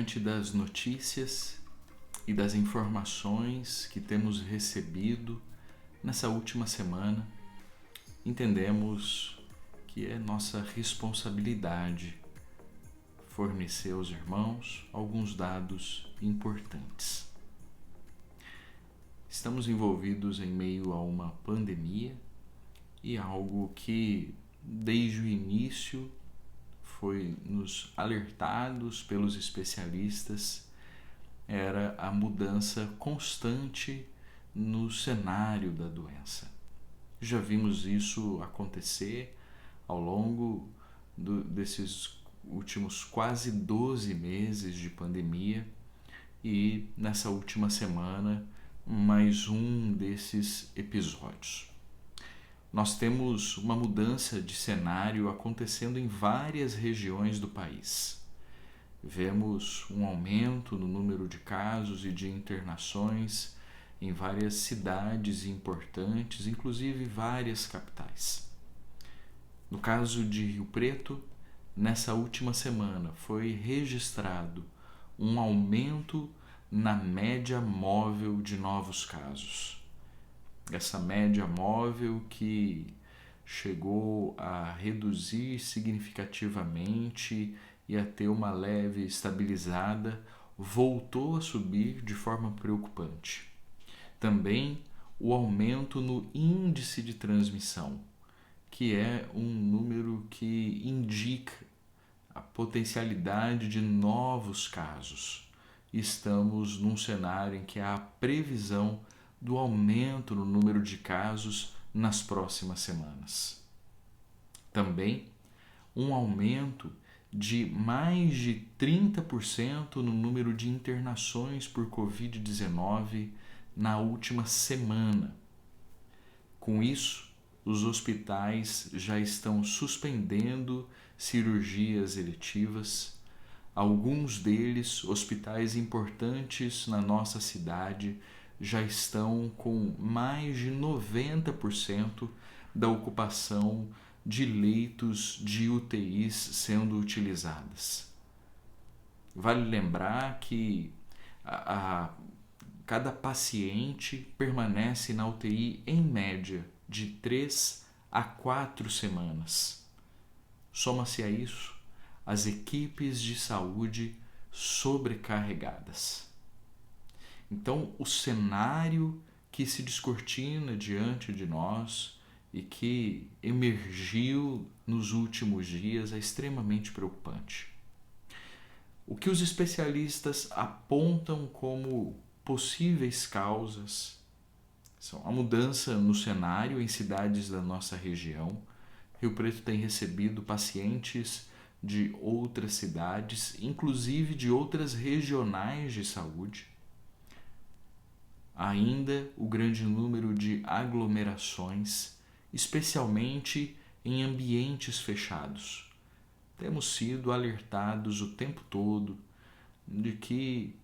diante das notícias e das informações que temos recebido nessa última semana, entendemos que é nossa responsabilidade fornecer aos irmãos alguns dados importantes. Estamos envolvidos em meio a uma pandemia e algo que, desde o início, foi nos alertados pelos especialistas, era a mudança constante no cenário da doença. Já vimos isso acontecer ao longo desses últimos quase 12 meses de pandemia e nessa última semana mais um desses episódios. Nós temos uma mudança de cenário acontecendo em várias regiões do país. Vemos um aumento no número de casos e de internações em várias cidades importantes, inclusive várias capitais. No caso de Rio Preto, nessa última semana foi registrado um aumento na média móvel de novos casos. Essa média móvel que chegou a reduzir significativamente e a ter uma leve estabilizada, voltou a subir de forma preocupante. Também o aumento no índice de transmissão, que é um número que indica a potencialidade de novos casos. Estamos num cenário em que há a previsão do aumento no número de casos nas próximas semanas. Também um aumento de mais de 30% no número de internações por Covid-19 na última semana. Com isso, os hospitais já estão suspendendo cirurgias eletivas. Alguns deles, hospitais importantes na nossa cidade, já estão com mais de 90% da ocupação de leitos de UTIs sendo utilizadas. Vale lembrar que cada paciente permanece na UTI em média de 3 a 4 semanas. Soma-se a isso as equipes de saúde sobrecarregadas. Então, o cenário que se descortina diante de nós e que emergiu nos últimos dias é extremamente preocupante. O que os especialistas apontam como possíveis causas são a mudança no cenário em cidades da nossa região. Rio Preto tem recebido pacientes de outras cidades, inclusive de outras regionais de saúde. Ainda o grande número de aglomerações, especialmente em ambientes fechados. Temos sido alertados o tempo todo de que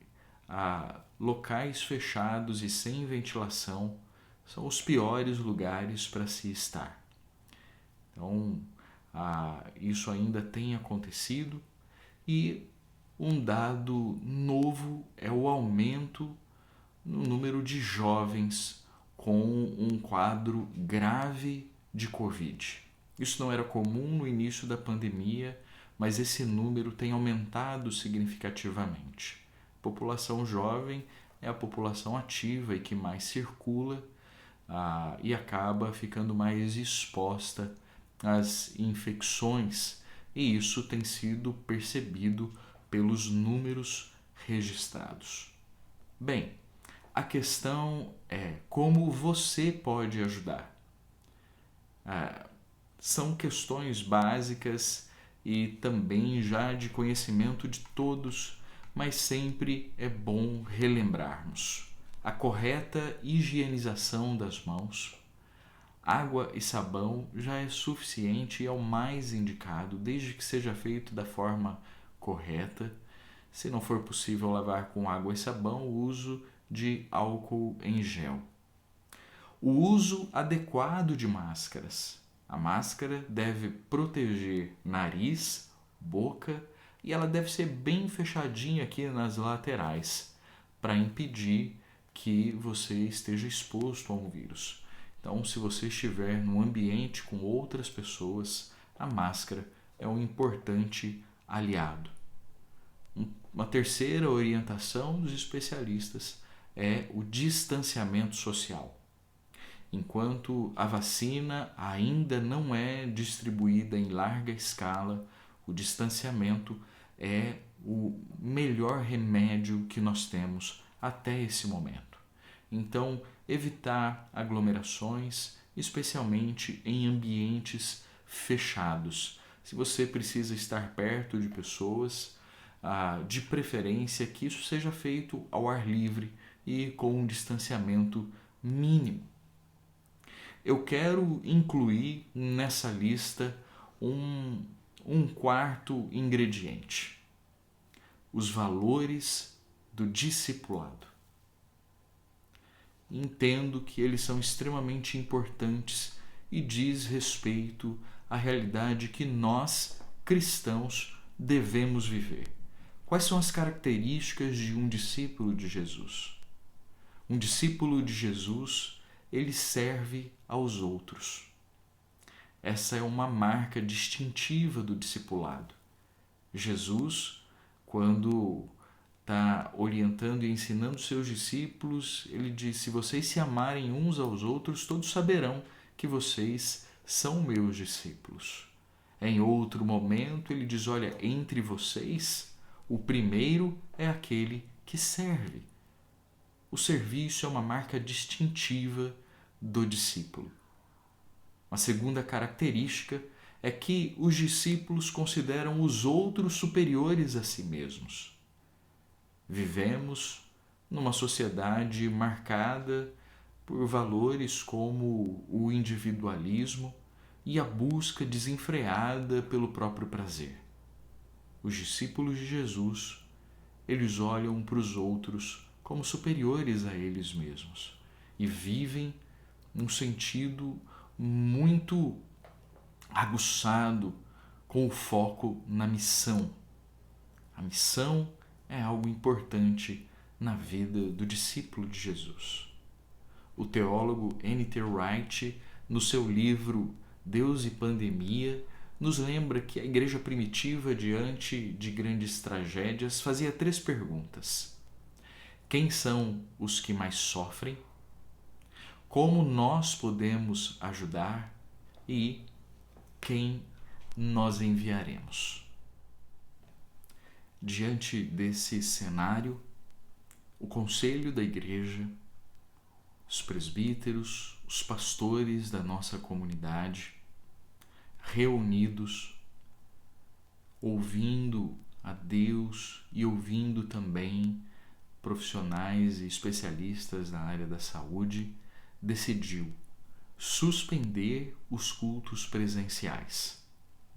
locais fechados e sem ventilação são os piores lugares para se estar. Então, isso ainda tem acontecido e um dado novo é o aumento no número de jovens com um quadro grave de Covid. Isso não era comum no início da pandemia, mas esse número tem aumentado significativamente. A população jovem é a população ativa e que mais circula e acaba ficando mais exposta às infecções, e isso tem sido percebido pelos números registrados. Bem, a questão é como você pode ajudar. São questões básicas e também já de conhecimento de todos, mas sempre é bom relembrarmos. A correta higienização das mãos, água e sabão já é suficiente e é o mais indicado, desde que seja feito da forma correta. Se não for possível lavar com água e sabão, o uso de álcool em gel. O uso adequado de máscaras. A máscara deve proteger nariz, boca, e ela deve ser bem fechadinha aqui nas laterais para impedir que você esteja exposto a um vírus. Então, se você estiver num ambiente com outras pessoas, a máscara é um importante aliado. Uma terceira orientação dos especialistas é o distanciamento social. Enquanto a vacina ainda não é distribuída em larga escala, o distanciamento é o melhor remédio que nós temos até esse momento. Então, evitar aglomerações, especialmente em ambientes fechados. Se você precisa estar perto de pessoas, de preferência que isso seja feito ao ar livre e com um distanciamento mínimo. Eu quero incluir nessa lista um quarto ingrediente: os valores do discipulado. Entendo que eles são extremamente importantes e diz respeito à realidade que nós, cristãos, devemos viver. Quais são as características de um discípulo de Jesus? Um discípulo de Jesus, ele serve aos outros. Essa é uma marca distintiva do discipulado. Jesus, quando está orientando e ensinando seus discípulos, ele diz: se vocês se amarem uns aos outros, todos saberão que vocês são meus discípulos. Em outro momento, ele diz: olha, entre vocês, o primeiro é aquele que serve. O serviço é uma marca distintiva do discípulo. Uma segunda característica é que os discípulos consideram os outros superiores a si mesmos. Vivemos numa sociedade marcada por valores como o individualismo e a busca desenfreada pelo próprio prazer. Os discípulos de Jesus, eles olham para os outros como superiores a eles mesmos e vivem num sentido muito aguçado, com o foco na missão. A missão é algo importante na vida do discípulo de Jesus. O teólogo N.T. Wright, no seu livro Deus e Pandemia, nos lembra que a igreja primitiva, diante de grandes tragédias, fazia 3 perguntas: quem são os que mais sofrem? Como nós podemos ajudar? E quem nós enviaremos? Diante desse cenário, o conselho da igreja, os presbíteros, os pastores da nossa comunidade, reunidos, ouvindo a Deus e ouvindo também profissionais e especialistas na área da saúde, decidiu suspender os cultos presenciais.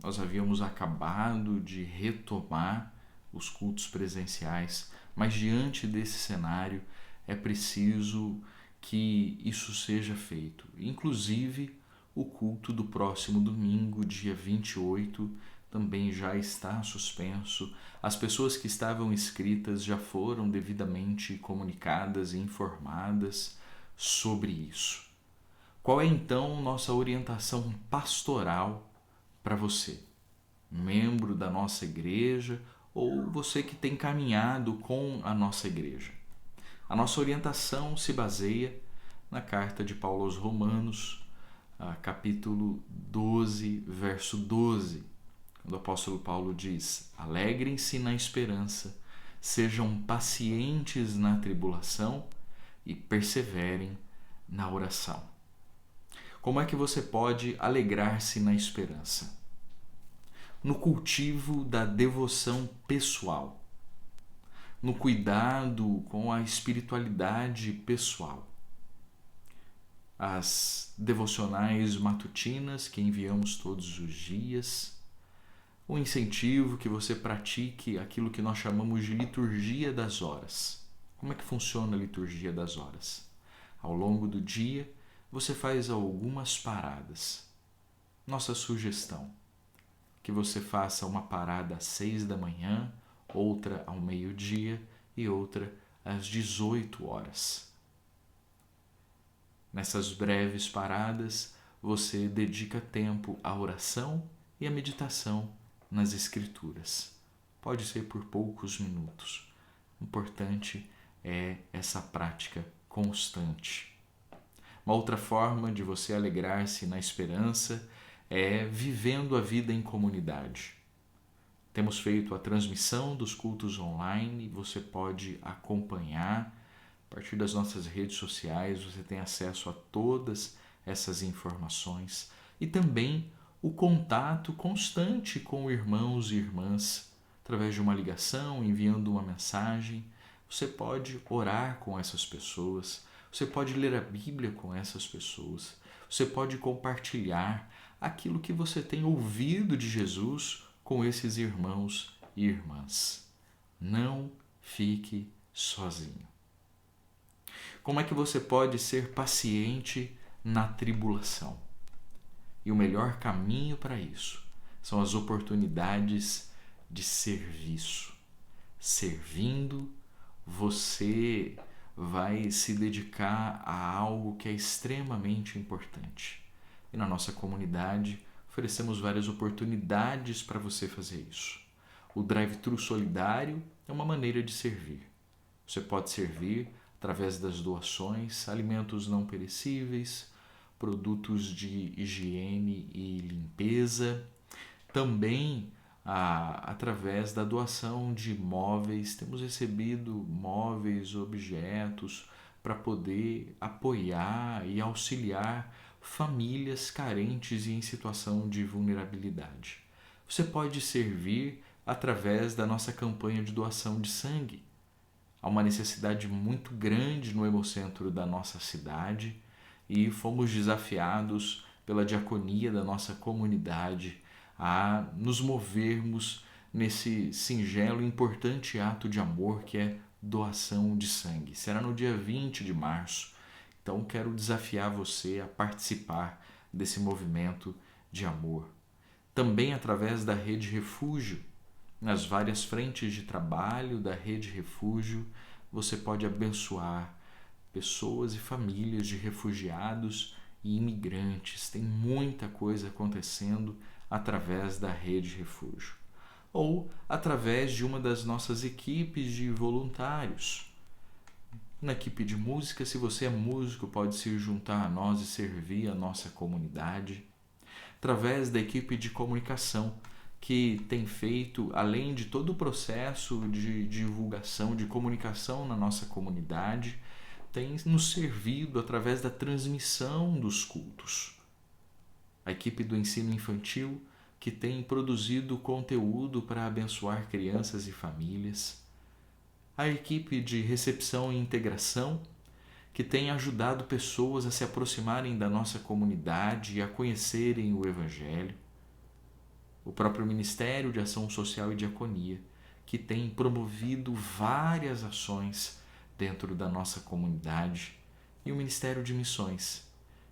Nós havíamos acabado de retomar os cultos presenciais, mas diante desse cenário é preciso que isso seja feito. Inclusive, o culto do próximo domingo, dia 28, também já está suspenso. As pessoas que estavam inscritas já foram devidamente comunicadas e informadas sobre isso. Qual é então nossa orientação pastoral para você, membro da nossa igreja ou você que tem caminhado com a nossa igreja? A nossa orientação se baseia na carta de Paulo aos Romanos, capítulo 12, verso 12, quando o apóstolo Paulo diz: alegrem-se na esperança, sejam pacientes na tribulação e perseverem na oração. Como é que você pode alegrar-se na esperança? No cultivo da devoção pessoal, no cuidado com a espiritualidade pessoal. As devocionais matutinas que enviamos todos os dias, o incentivo que você pratique aquilo que nós chamamos de liturgia das horas. Como é que funciona a liturgia das horas? Ao longo do dia, você faz algumas paradas. Nossa sugestão: que você faça uma parada às 6 da manhã, outra ao meio-dia e outra às 18 horas. Nessas breves paradas, você dedica tempo à oração e à meditação nas Escrituras. Pode ser por poucos minutos. O importante é essa prática constante. Uma outra forma de você alegrar-se na esperança é vivendo a vida em comunidade. Temos feito a transmissão dos cultos online, você pode acompanhar. A partir das nossas redes sociais, você tem acesso a todas essas informações e também o contato constante com irmãos e irmãs, através de uma ligação, enviando uma mensagem. Você pode orar com essas pessoas, você pode ler a Bíblia com essas pessoas, você pode compartilhar aquilo que você tem ouvido de Jesus com esses irmãos e irmãs. Não fique sozinho. Como é que você pode ser paciente na tribulação? E o melhor caminho para isso são as oportunidades de serviço. Servindo, você vai se dedicar a algo que é extremamente importante. E na nossa comunidade oferecemos várias oportunidades para você fazer isso. O drive-thru solidário é uma maneira de servir. Você pode servir através das doações, alimentos não perecíveis, produtos de higiene e limpeza, também através da doação de móveis. Temos recebido móveis, objetos para poder apoiar e auxiliar famílias carentes e em situação de vulnerabilidade. Você pode servir através da nossa campanha de doação de sangue. Há uma necessidade muito grande no hemocentro da nossa cidade e fomos desafiados pela diaconia da nossa comunidade a nos movermos nesse singelo e importante ato de amor que é doação de sangue. Será no dia 20 de março. Então quero desafiar você a participar desse movimento de amor. Também através da Rede Refúgio, nas várias frentes de trabalho da Rede Refúgio, você pode abençoar pessoas e famílias de refugiados e imigrantes. Tem muita coisa acontecendo através da Rede Refúgio. Ou através de uma das nossas equipes de voluntários. Na equipe de música, se você é músico, pode se juntar a nós e servir a nossa comunidade. Através da equipe de comunicação, que tem feito, além de todo o processo de divulgação, de comunicação na nossa comunidade, tem nos servido através da transmissão dos cultos. A equipe do ensino infantil, que tem produzido conteúdo para abençoar crianças e famílias. A equipe de recepção e integração, que tem ajudado pessoas a se aproximarem da nossa comunidade e a conhecerem o Evangelho. O próprio Ministério de Ação Social e Diaconia, que tem promovido várias ações dentro da nossa comunidade. E o Ministério de Missões,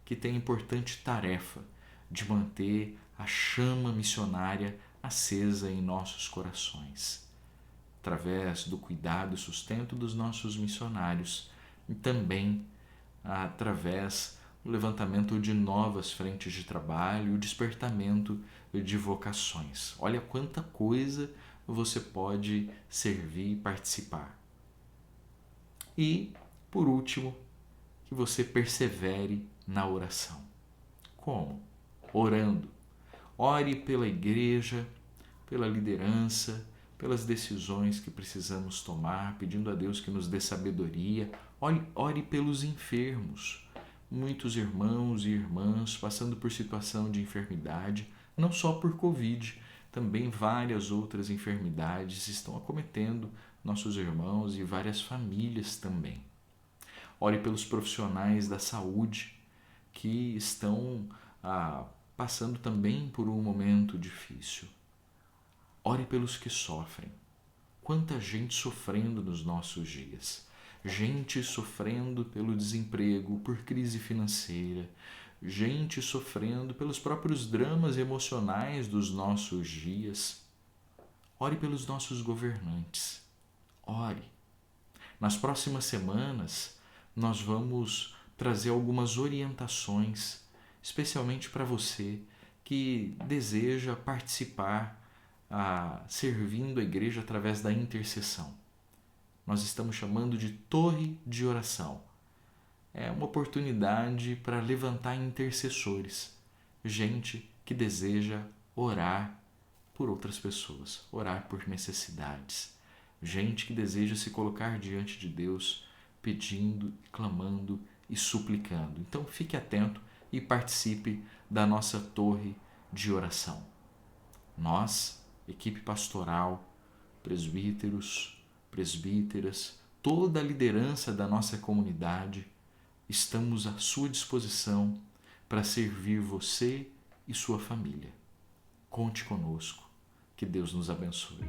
que tem a importante tarefa de manter a chama missionária acesa em nossos corações, através do cuidado e sustento dos nossos missionários e também através do levantamento de novas frentes de trabalho e o despertamento de vocações. Olha quanta coisa você pode servir e participar. E, por último, que você persevere na oração. Como? Orando. Ore pela igreja, pela liderança, pelas decisões que precisamos tomar, pedindo a Deus que nos dê sabedoria. Ore pelos enfermos. Muitos irmãos e irmãs passando por situação de enfermidade, não só por Covid, também várias outras enfermidades estão acometendo nossos irmãos e várias famílias também. Ore pelos profissionais da saúde que estão passando também por um momento difícil. Ore pelos que sofrem. Quanta gente sofrendo nos nossos dias. Gente sofrendo pelo desemprego, por crise financeira, gente sofrendo pelos próprios dramas emocionais dos nossos dias. Ore pelos nossos governantes. Ore. Nas próximas semanas, nós vamos trazer algumas orientações, especialmente para você que deseja participar, servindo a igreja através da intercessão. Nós estamos chamando de torre de oração. É uma oportunidade para levantar intercessores, gente que deseja orar por outras pessoas, orar por necessidades, gente que deseja se colocar diante de Deus, pedindo, clamando e suplicando. Então fique atento e participe da nossa torre de oração. Nós, equipe pastoral, presbíteros, presbíteras, toda a liderança da nossa comunidade, estamos à sua disposição para servir você e sua família. Conte conosco. Que Deus nos abençoe.